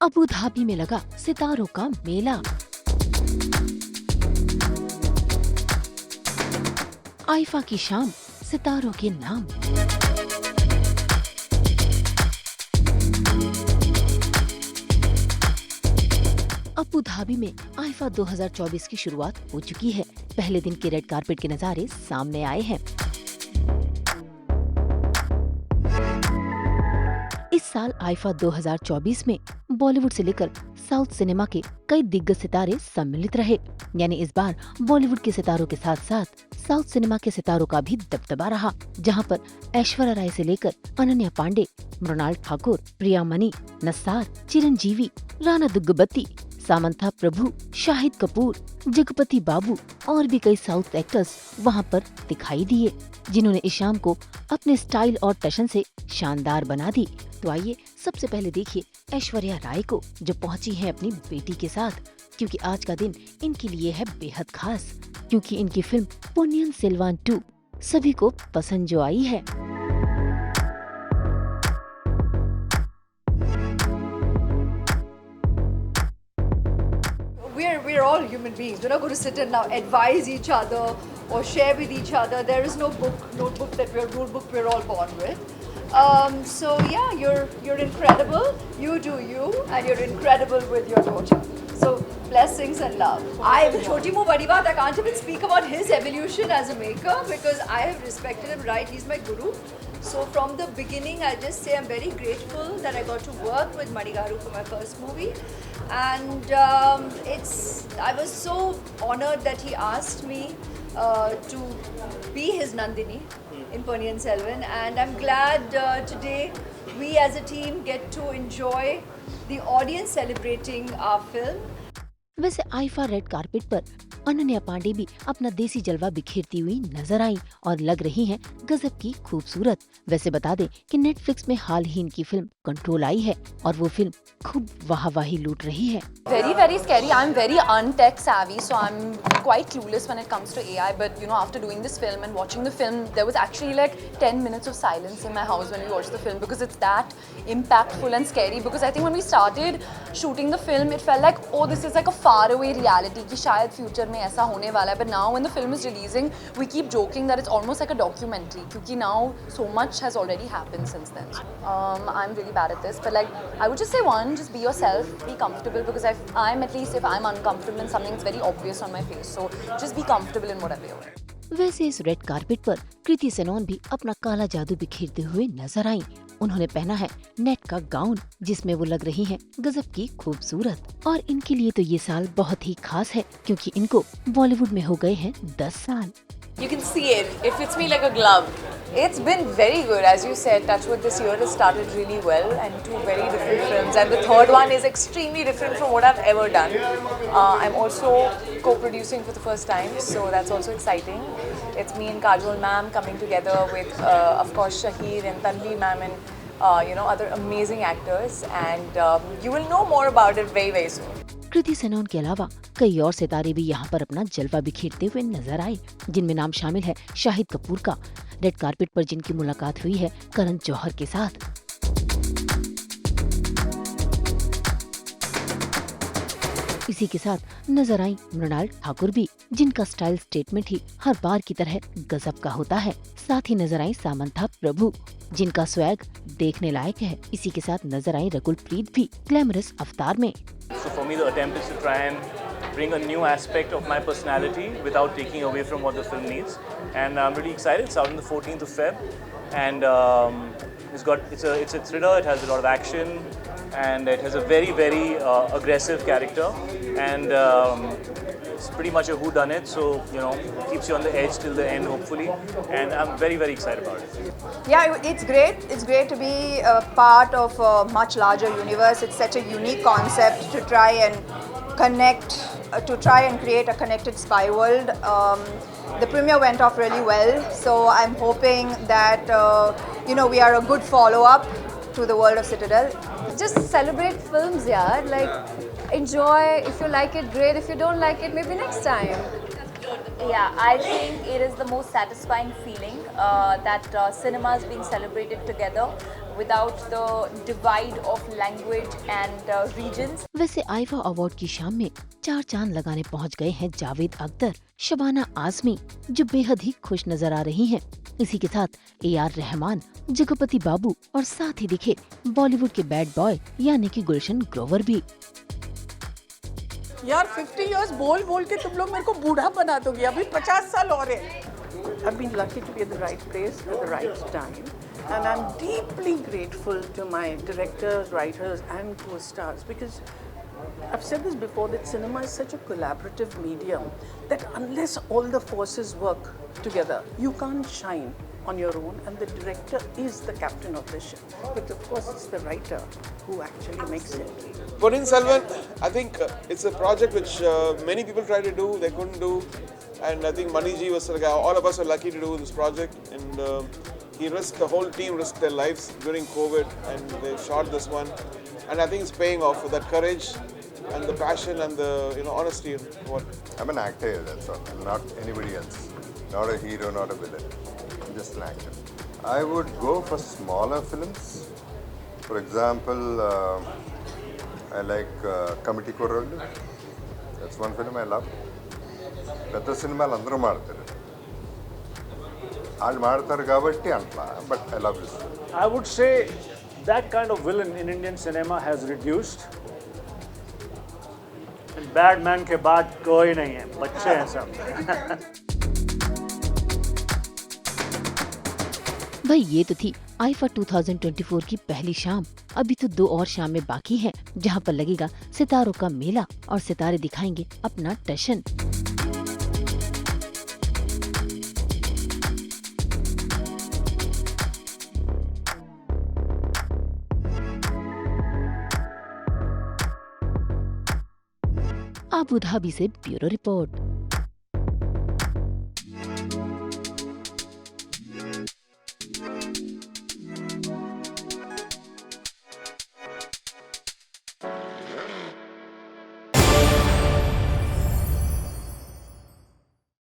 Abu Dhabi में लगा सितारों का मेला। आइफा की शाम, सितारों के नाम। अबू धाबी में आइफा 2024 की शुरुआत हो चुकी है। पहले दिन के रेड कार्पेट के नजारे सामने आए हैं। इस साल आइफा 2024 में बॉलीवुड से लेकर साउथ सिनेमा के कई दिग्गज सितारे सम्मिलित रहे। यानी इस बार बॉलीवुड के सितारों के साथ साथ साउथ सिनेमा के सितारों का भी दबदबा रहा, जहां पर ऐश्वर्या राय से लेकर अनन्या पांडे, मृणाल ठाकुर, प्रिया मनी, नस्सार, चिरंजीवी, राणा दुग्गबत्ती, सामंथा प्रभु, शाहिद कपूर, जगपति बाबू और भी कई साउथ एक्टर्स वहां पर दिखाई दिए, जिन्होंने इस शाम को अपने स्टाइल और टशन से शानदार बना दी। तो आइए सबसे पहले देखिए ऐश्वर्या राय को, जो पहुंची है अपनी बेटी के साथ, क्योंकि आज का दिन इनके लिए है बेहद खास, क्योंकि इनकी फिल्म पोन्नियिन सेल्वन 2 सभी को पसंद जो आई है। We're all human beings. We're not going to sit and now advise each other or share with each other. There is no notebook rule book we're all born with. So yeah, you're incredible. You do you, and you're incredible with your daughter. So blessings and love. Choti Mo Badi Baat, I can't even speak about his evolution as a maker because I have respected him. Right, he's my guru. So from the beginning, I just say I'm very grateful that I got to work with Manigaru for my first movie, and I was so honored that he asked me to be his Nandini in Ponniyin Selvan, and I'm glad today we as a team get to enjoy the audience celebrating our film. वैसे IIFA red carpet पर अनन्या पांडे भी अपना देसी जलवा बिखेरती हुई नजर आई और लग रही हैं गजब की खूबसूरत। वैसे बता दें कि नेटफ्लिक्स में हाल ही इनकी फिल्म कंट्रोल आई है और वो फिल्म खूब वाहवाही लूट रही है। Very scary. I'm very untech savvy, so I'm quite clueless when it comes to AI. But you know, after doing this film and watching the film, there was actually like 10 minutes of silence in my house when we watched the film because it's that impactful and scary. Because I think when we started shooting the film, it felt like, oh, this is like a faraway reality कि शायद future में ऐसा होने वाला है. But now when the film is releasing, we keep joking that it's almost like a documentary क्योंकि now so much has already happened since then. I'm really bad at this, but like I would just say one, just be yourself, be comfortable because I'm at least if I'm uncomfortable in something, it's very obvious on my face. So just be comfortable in whatever you're in. वैसे इस red carpet पर कृति सेनन भी अपना काला जादू बिखेरते हुए नजर आई। उन्होंने पहना है नेट का गाउन, जिसमें वो लग रही हैं गजब की खूबसूरत। और इनके लिए तो ये साल बहुत ही खास है क्योंकि इनको बॉलीवुड में हो गए हैं 10 साल। You can see it. It fits me like a glove. It's been very good, as you said. Touchwood, this year has started really well, and two very different films. And the third one is extremely different from what I've ever done. I'm also co-producing for the first time, so that's also exciting. It's me and Kajol ma'am coming together with, of course, Shahir and Tanvi ma'am and other amazing actors. And you will know more about it very soon. Kriti Sanon के अलावा कई और सितारे भी यहाँ पर अपना जलवा बिखेरते हुए नजर आए, जिनमें नाम शामिल है शाहिद कपूर का, रेड कार्पेट पर जिनकी मुलाकात हुई है करण जौहर के साथ। इसी के साथ नजर आई मृणाल ठाकुर भी, जिनका स्टाइल स्टेटमेंट ही हर बार की तरह गजब का होता है। साथ ही नजर आई सामंथा प्रभु, जिनका स्वैग देखने लायक है। इसी के साथ नजर आई रकुल प्रीत भी ग्लैमरस अवतार में। So for me, the attempt is to try and bring a new aspect of my personality without taking away from what the film needs. And I'm really excited. It's out on the 14th of Feb, and it's a thriller. It has a lot of action, and it has a very aggressive character, and it's pretty much a whodunit. So keeps you on the edge till the end, hopefully. And I'm very excited about it. Yeah, it's great. It's great to be a part of a much larger universe. It's such a unique concept to try and connect, to try and create a connected spy world. The premiere went off really well, so I'm hoping that we are a good follow-up to the world of Citadel. Just celebrate films, yeah. Like enjoy. If you like it, great. If you don't like it, maybe next time. Yeah, I think it is the most satisfying feeling that cinema is being celebrated together without the divide of language and regions. वैसे IIFA award की शाम में 4 चांद लगाने पहुंच गए हैं जावेद अख्तर, शबाना आजमी, जो बेहद ही खुश नजर आ रही हैं। इसी के साथ AR रहमान, जगपति बाबू और साथ ही दिखे बॉलीवुड के बैड बॉय यानी कि गुलशन ग्रोवर भी। यार 50 years बोल बोल के तुम लोग मेरे को बूढ़ा बना दोगे, अभी 50 साल और है। I've been lucky to be at the right place at the right time, and I'm deeply grateful to my directors, writers, and co-stars because I've said this before that cinema is such a collaborative medium that unless all the forces work together, you can't shine on your own, and the director is the captain of the ship. But of course, it's the writer who actually makes it. Ponniyin Selvan, I think it's a project which many people tried to do, they couldn't do. And I think Maniji was like, all of us are lucky to do this project. And the whole team risked their lives during COVID, and they shot this one. And I think it's paying off with that courage and the passion and the honesty and what. I'm an actor, that's all. I'm not anybody else. Not a hero, not a villain. I'm just an actor. I would go for smaller films. For example, I like Committee Korollu. That's one film I love. పెద్ద సినిమాలు అందరూ మాడతారు, వాళ్ళు మాడతారు కాబట్టి అంట్లా, but I love this. I would say that kind of villain in Indian cinema has reduced. And bad man के बाद कोई नहीं है, बच्चे हैं सब. भाई ये तो थी आईफा 2024 की पहली शाम। अभी तो 2 और शामें बाकी हैं, जहां पर लगेगा सितारों का मेला और सितारे दिखाएंगे अपना टशन। अबू धाबी से ब्यूरो रिपोर्ट।